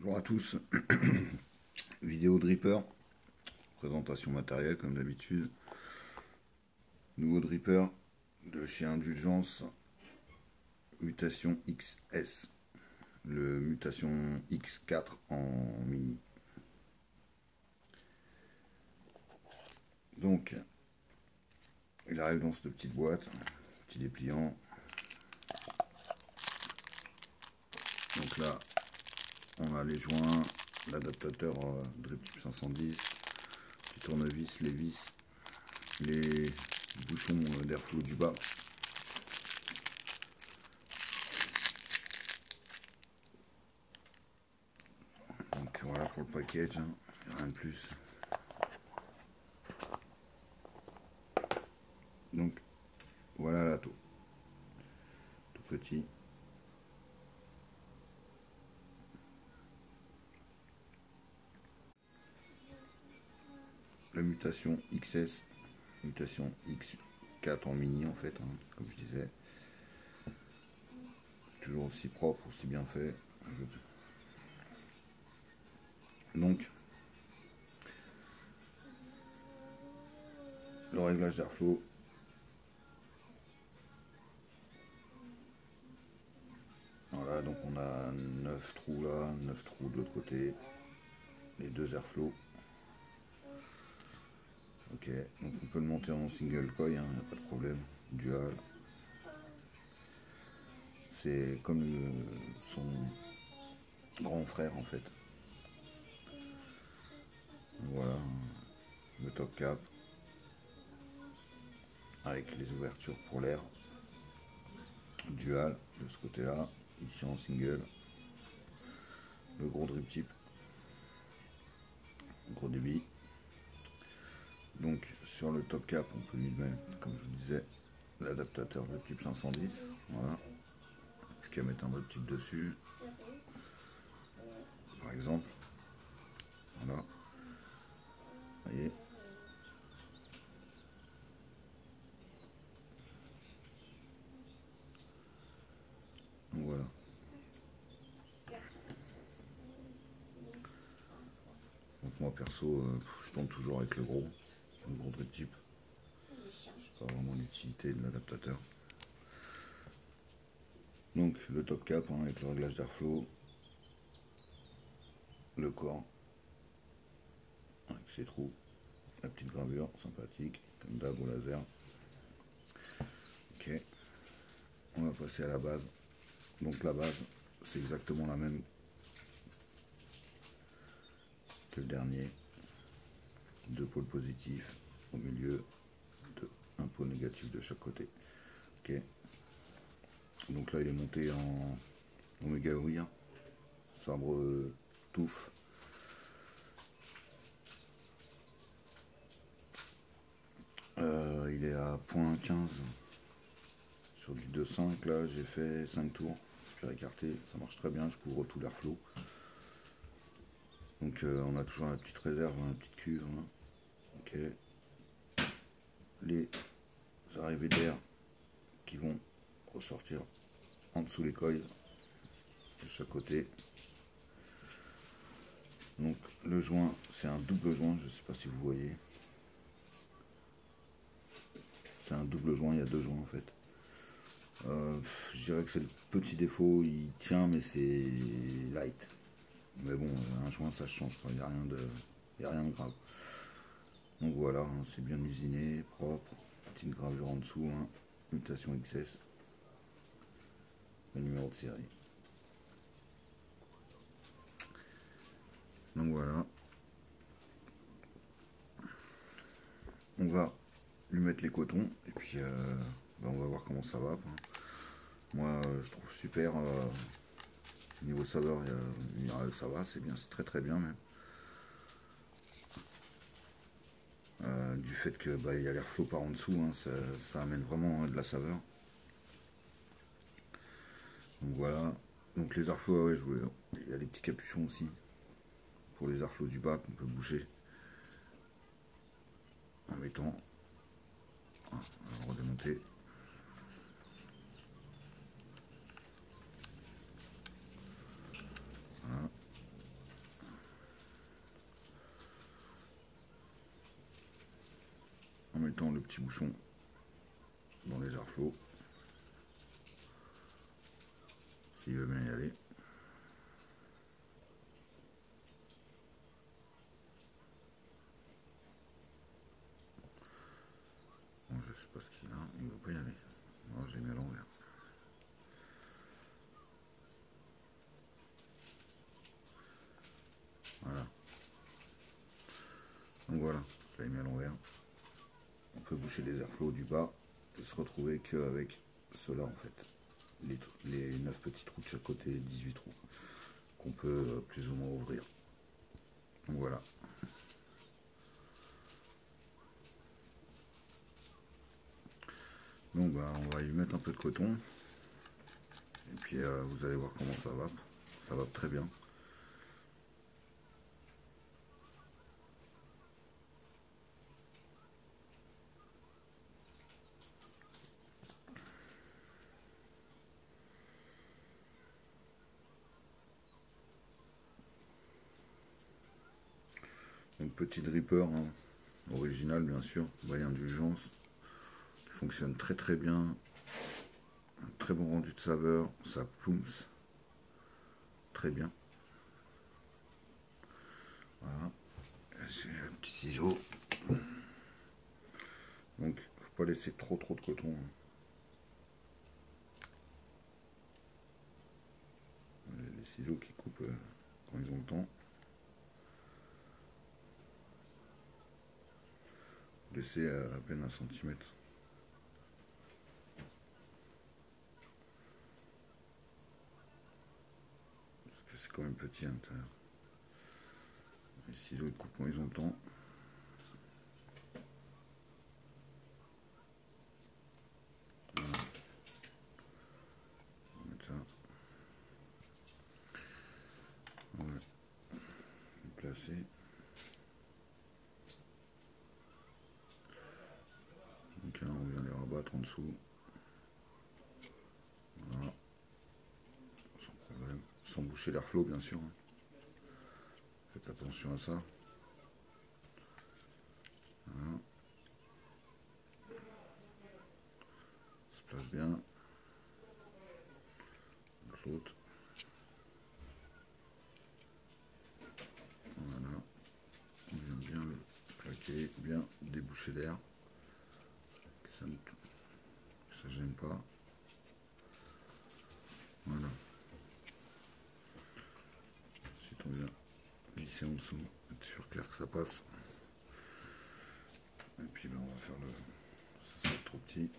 Bonjour à tous, vidéo dripper, présentation matérielle comme d'habitude. Nouveau dripper de chez Indulgence, mutation XS, le mutation X4 en mini. Donc, il arrive dans cette petite boîte, petit dépliant. Donc là, on a les joints, l'adaptateur drip type 510, petit tournevis, les vis, les bouchons d'airflow du bas. Donc voilà pour le package, hein, rien de plus. Donc voilà l'ato, tout petit. La mutation XS, mutation X4 en mini en fait, hein, comme je disais. Toujours aussi propre, aussi bien fait. Donc, le réglage d'airflow. Voilà, donc on a 9 trous là, 9 trous de l'autre côté. Les deux airflow. Ok, donc on peut le monter en single coil, hein, y a pas de problème. Dual. C'est comme son grand frère en fait. Voilà, le top cap avec les ouvertures pour l'air. Dual de ce côté là, ici en single. Le gros drip tip, gros débit. Donc sur le top cap, on peut lui mettre, comme je vous disais, l'adaptateur de type 510. Voilà. Plus qu'à mettre un drip tip dessus. Par exemple. Voilà. Vous voyez. Donc voilà. Donc moi perso, je tourne toujours avec le gros drip tip. C'est pas vraiment l'utilité de l'adaptateur. Donc le top cap, hein, avec le réglage d'airflow, le corps avec ses trous, la petite gravure sympathique comme d'hab au laser. Ok, on va passer à la base. Donc la base, c'est exactement la même que le dernier. Deux pôles positifs au milieu, un pôle négatif de chaque côté. Ok. Donc là il est monté en Omega Weir, sabre touffe. Il est à 0.15 sur du 2.5. Là j'ai fait 5 tours, spire écarté, ça marche très bien, je couvre tout l'airflow. Donc on a toujours la petite réserve, la petite cuve. Hein. Ok. Les arrivées d'air qui vont ressortir en dessous les coils de chaque côté. Donc le joint, c'est un double joint, je ne sais pas si vous voyez. C'est un double joint, il y a deux joints en fait. Je dirais que c'est le petit défaut, il tient mais c'est light. Mais bon, un joint ça change, il n'y a rien de grave. Donc voilà, hein, c'est bien usiné, propre, petite gravure en dessous, hein, mutation XS, le numéro de série. Donc voilà, on va lui mettre les cotons et puis on va voir comment ça va. Moi je trouve super, niveau saveur ça va, c'est bien, c'est très bien même. Du fait que il y a l'airflow par en dessous, hein, ça amène vraiment de la saveur. Donc voilà, donc les airflows, ouais, il y a les petits capuchons aussi pour les airflows du bas qu'on peut bouger en mettant, on va redémonter. Voilà. mettant le petit bouchon dans les jarres flots. S'il veut bien y aller. Bon, je sais pas ce qu'il a, il ne veut pas y aller. Alors j'ai mis à l'envers. Voilà. Donc voilà, je l'ai mis à l'envers. On peut boucher les airflows du bas et se retrouver qu'avec cela en fait. Les 9 petits trous de chaque côté, 18 trous, qu'on peut plus ou moins ouvrir. Donc voilà. Donc bah, on va y mettre un peu de coton. Et puis vous allez voir comment ça va. Ça va très bien. Donc petit dripper, hein, original bien sûr, by Indulgence, qui fonctionne très très bien. Un très bon rendu de saveur, ça ploumse très bien. Voilà. J'ai un petit ciseau. Donc faut pas laisser trop de coton. Les ciseaux qui coupent quand ils ont le temps. Laissez à peine 1 centimètre. Parce que c'est quand même petit à l'intérieur. Les ciseaux ils coupent quand ils ont le temps. Voilà. On va mettre ça. On va le placer. Donc là on vient les rabattre en dessous. Voilà. Sans problème. Sans boucher l'airflow bien sûr. Faites attention à ça. Voilà. Ça se place bien. L'autre. Voilà. On vient bien le plaquer, bien déboucher d'air. Que ça ne gêne pas. Voilà. Ensuite on vient glisser en dessous, être sûr clair que ça passe. Et puis là on va faire le. Ça sera trop petit.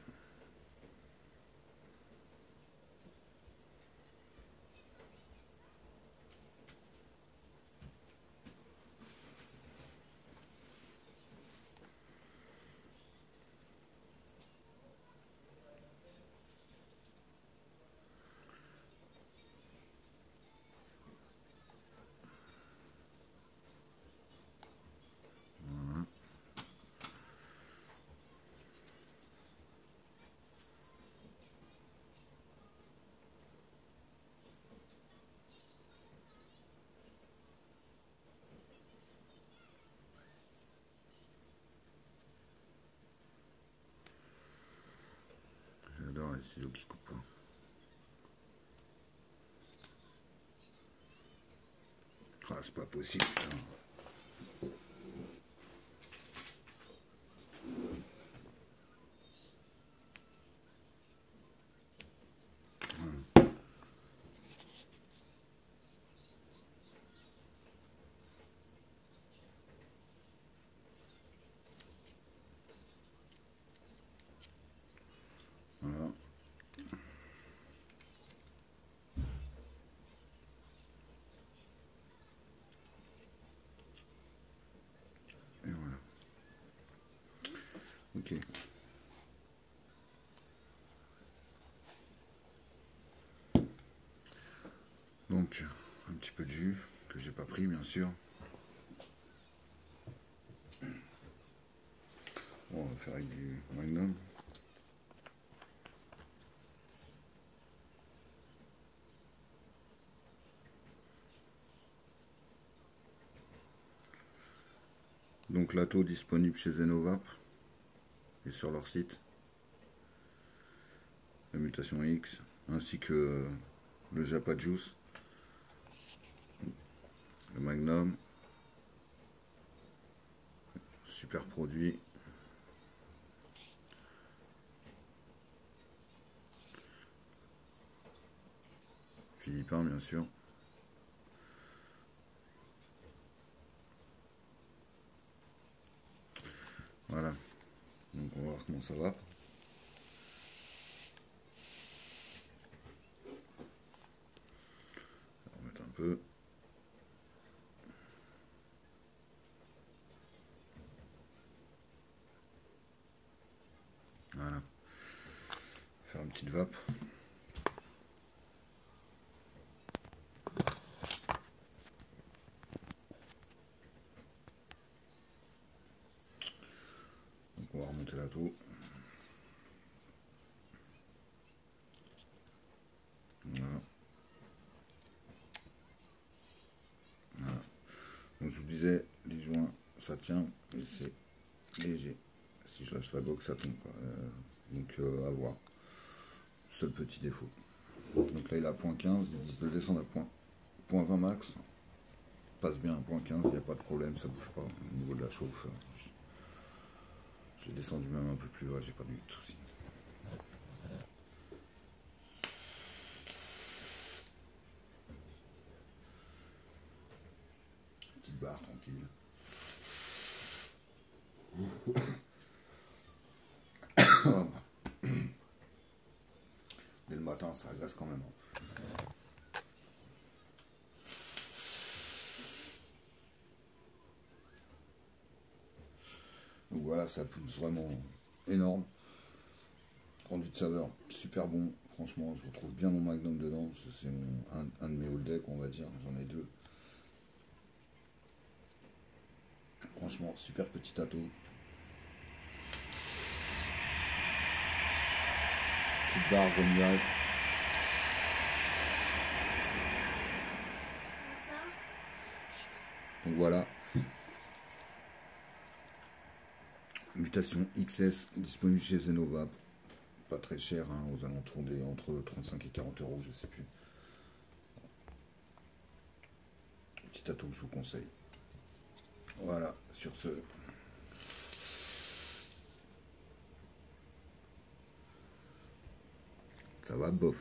Voilà. J'adore les ciseaux qui coupent pas. Ah, c'est pas possible, putain. Voilà. Et voilà. Ok. Donc, un petit peu de jus que j'ai pas pris bien sûr. Bon, on va faire avec du Magnum. Donc l'atto disponible chez Zenovap. et sur leur site. La Mutation X, ainsi que le Japa Juice, le Magnum. Super produit. Philippin, bien sûr. Voilà. Donc on va voir comment ça va. On va mettre un peu. Voilà. Faire une petite vape. Donc on va remonter la toux. Voilà. Voilà. Donc je vous disais, les joints, ça tient, mais c'est léger. Si je lâche la box, ça tombe, quoi. Donc à voir. Seul petit défaut. Donc là il est à .15, ils disent de descendre à .20 max. Passe bien à .15, il n'y a pas de problème, ça bouge pas au niveau de la chauffe. J'ai descendu même un peu plus bas, j'ai pas eu de soucis. Petite barre tranquille. Dès le matin, ça agresse quand même. Donc voilà, ça pousse vraiment énorme. Rendu de saveur, super bon. Franchement, je retrouve bien mon Magnum dedans. C'est un de mes old decks, on va dire. J'en ai deux. Franchement, super petit atout. Petite barre, gros nuage. Donc voilà. Mutation XS disponible chez Zenova. Pas très cher, hein, aux alentours des entre 35 et 40 euros, je sais plus. Petit atout que je vous conseille. Voilà, sur ce. Ça va, bof.